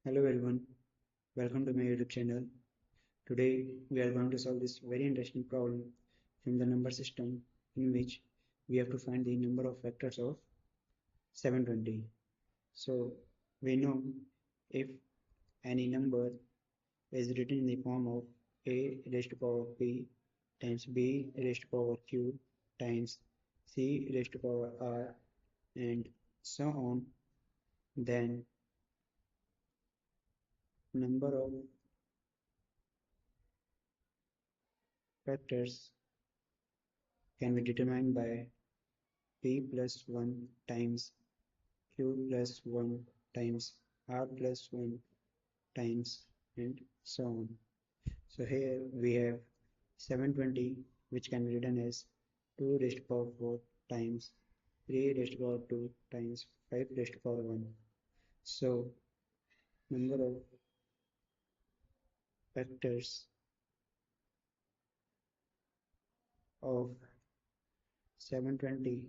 Hello everyone, welcome to my YouTube channel. Today we are going to solve this very interesting problem from the number system in which we have to find the number of factors of 720. So we know if any number is written in the form of a raised to power p times b raised to power q times c raised to power r and so on, then number of factors can be determined by p plus 1 times q plus 1 times r plus 1 times and so on. So here we have 720, which can be written as 2 raised to power 4 times 3 raised to power 2 times 5 raised to power 1. So number of factors of 720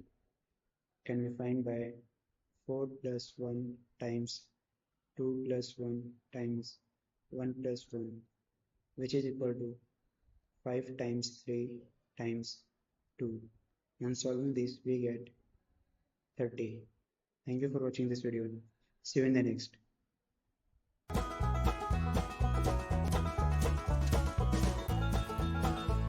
can be found by 4 plus 1 times 2 plus 1 times 1 plus 1, which is equal to 5 times 3 times 2. And solving this we get 30. Thank you for watching this video. See you in the next.